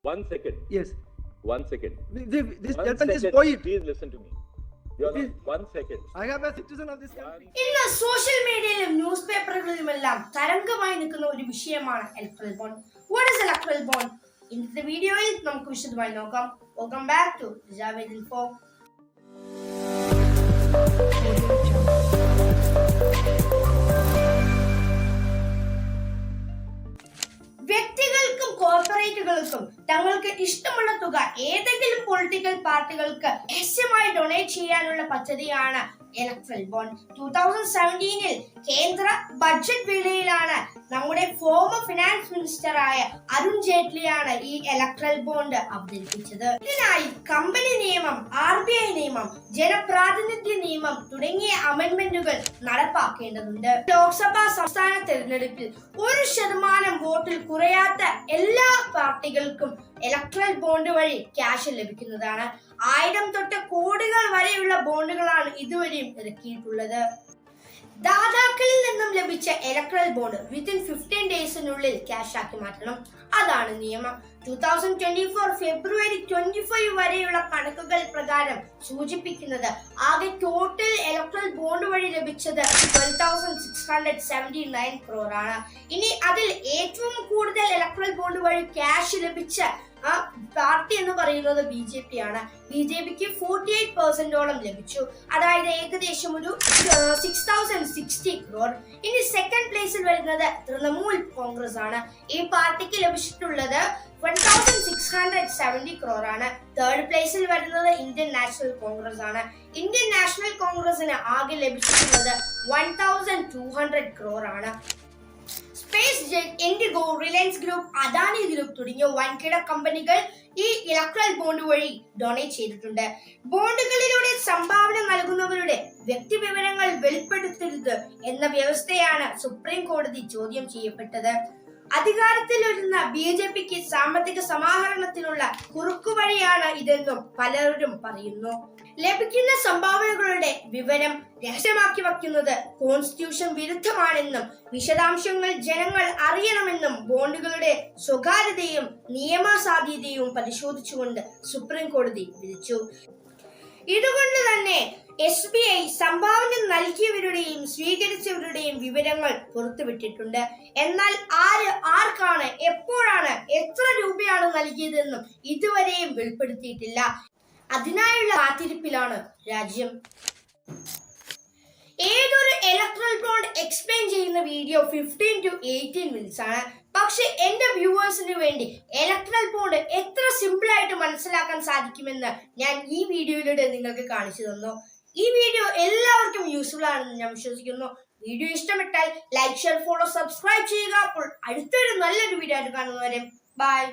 1 second. Yes. 1 second. This 1 gentleman is second. poet. Please listen to me. You are not 1 second. I am a citizen of this country. ഇന്ന് social മീഡിയയിലും news പേപ്പറുകളിലുമെല്ലാം തരംഗമായി നിൽക്കുന്ന ഒരു വിഷയമാണ് electoral bond. What is electoral bond? ഇന്നത്തെ വീഡിയോയിൽ നമുക്ക് വിശദമായി നോക്കാം. Welcome back to Javed info. വ്യക്തികൾക്കും കോർപ്പറേറ്റുകൾക്കും തങ്ങൾക്ക് ഇഷ്ടമുള്ള തുക ഏതെങ്കിലും പൊളിറ്റിക്കൽ പാർട്ടികൾക്ക് രഹസ്യമായി ഡൊണേറ്റ് ചെയ്യാനുള്ള പദ്ധതിയാണ് ഇലക്ട്രൽ ബോണ്ട്. 2017 കേന്ദ്ര ബഡ്ജറ്റ് വേളയിലാണ് നമ്മുടെ ഫോമർ ഫിനാൻസ് മിനിസ്റ്റർ ആയ അരുൺ ജെയ്റ്റ്ലിയാണ് ഈ ഇലക്ട്രൽ ബോണ്ട് അവതരിപ്പിച്ചത്. ഇതിനായി കമ്പനി നിയമം, RBI നിയമം, ജനപ്രാതിനിധ്യ നിയമം തുടങ്ങിയ അമെന്റ്മെന്റുകൾ നടപ്പാക്കേണ്ടതുണ്ട്. ലോക്സഭാ സംസ്ഥാന തെരഞ്ഞെടുപ്പിൽ 1% വോട്ടിൽ കുറയാത്ത എല്ലാ പാർട്ടികൾക്കും ഇലക്ട്രൽ ബോണ്ട് വഴി ക്യാഷ് ലഭിക്കുന്നതാണ്. 1000 തൊട്ട് കോടികൾ വരെയുള്ള ബോണ്ടുകളാണ് ഇതുവരെയും ഇറക്കിയിട്ടുള്ളത്. ദാതാക്കളിൽ നിന്നും ലഭിച്ച ഇലക്ട്രൽ ബോണ്ട് വിത്തിൻ 15 ഡേയ്സിനുള്ളിൽ ക്യാഷ് ആക്കി മാറ്റണം. അതാണ് നിയമം. 2024 ഫെബ്രുവരി 25 വരെയുള്ള കണക്കുകൾ പ്രകാരം സൂചിപ്പിക്കുന്നത് ആകെ ടോട്ടൽ ഇലക്ട്രൽ ബോണ്ട് വഴി ലഭിച്ചത് 12,679 crore ആണ്. ഇനി അതിൽ ഏറ്റവും കൂടുതൽ ഇലക്ട്രൽ ബോണ്ട് വഴി ക്യാഷ് ലഭിച്ച പാർട്ടി എന്ന് പറയുന്നത് BJP ആണ്. BJPക്ക് 48% ലഭിച്ചു, അതായത് ഏകദേശം ഒരു 6,060 crore. ഇനി സെക്കൻഡ് പ്ലേസിൽ വരുന്നത് തൃണമൂൽ കോൺഗ്രസ് ആണ്. ഈ പാർട്ടിക്ക് ലഭിച്ചിട്ടുള്ളത് 1,670 crore ആണ്. തേർഡ് പ്ലേസിൽ വരുന്നത് ഇന്ത്യൻ നാഷണൽ കോൺഗ്രസ് ആണ്. ഇന്ത്യൻ നാഷണൽ കോൺഗ്രസിന് ആകെ ലഭിച്ചിട്ടുള്ളത് 1,200 crore ആണ്. Space jet, IndiGo, Reliance group, Adani group തുടങ്ങിയ വൻകിട കമ്പനികൾ ഈ ഇലക്ട്രൽ ബോണ്ട് വഴി ഡൊണേറ്റ് ചെയ്തിട്ടുണ്ട്. ബോണ്ടുകളിലൂടെ സംഭാവന നൽകുന്നവരുടെ വ്യക്തിവിവരങ്ങൾ വെളിപ്പെടുത്തരുത് എന്ന വ്യവസ്ഥയാണ് സുപ്രീം കോടതി ചോദ്യം ചെയ്യപ്പെട്ടത്. അധികാരത്തിൽ വരുന്ന BJPക്ക് സാമ്പത്തിക സമാഹരണത്തിനുള്ള കുറുക്കുവഴിയാണ് ഇതെന്നും പലരും പറയുന്നു. ലഭിക്കുന്ന സംഭാവനകളുടെ വിവരം രഹസ്യമാക്കി വയ്ക്കുന്നത് കോൺസ്റ്റിറ്റ്യൂഷൻ വിരുദ്ധമാണെന്നും വിശദാംശങ്ങൾ ജനങ്ങൾ അറിയണമെന്നും ബോണ്ടുകളുടെ സ്വകാര്യതയും നിയമസാധുതയും പരിശോധിച്ചുകൊണ്ട് സുപ്രീം കോടതി വിധിച്ചു. ഇതുകൊണ്ട് തന്നെ SBI സംഭാവന നൽകിയവരുടെയും സ്വീകരിച്ചവരുടെയും വിവരങ്ങൾ പുറത്തുവിട്ടിട്ടുണ്ട്. എന്നാൽ ആർക്കാണ്, എപ്പോഴാണ്, എത്ര രൂപയാണ് നൽകിയതെന്നും ഇതുവരെയും വെളിപ്പെടുത്തിയിട്ടില്ല. അതിനായുള്ള കാത്തിരിപ്പിലാണ് രാജ്യം. ഏതൊരു ഇലക്ട്രൽ ബോണ്ട് എക്സ്പ്ലെയിൻ ചെയ്യുന്ന വീഡിയോ 15 to 18 minutes ആണ്. പക്ഷെ എന്റെ വ്യൂവേഴ്സിന് വേണ്ടി ഇലക്ട്രൽ ബോണ്ട് എത്ര സിമ്പിൾ ആയിട്ട് മനസ്സിലാക്കാൻ സാധിക്കുമെന്ന് ഞാൻ ഈ വീഡിയോയിലൂടെ നിങ്ങൾക്ക് കാണിച്ചു തന്നു. ഈ വീഡിയോ എല്ലാവർക്കും യൂസ്ഫുൾ ആണെന്ന് ഞാൻ വിശ്വസിക്കുന്നു. വീഡിയോ ഇഷ്ടപ്പെട്ടാൽ ലൈക്ക്, ഷെയർ, ഫോളോ, സബ്സ്ക്രൈബ് ചെയ്യുക. അപ്പോൾ അടുത്തൊരു നല്ലൊരു വീഡിയോ ആയിട്ട് കാണുന്നവരെ ബൈ.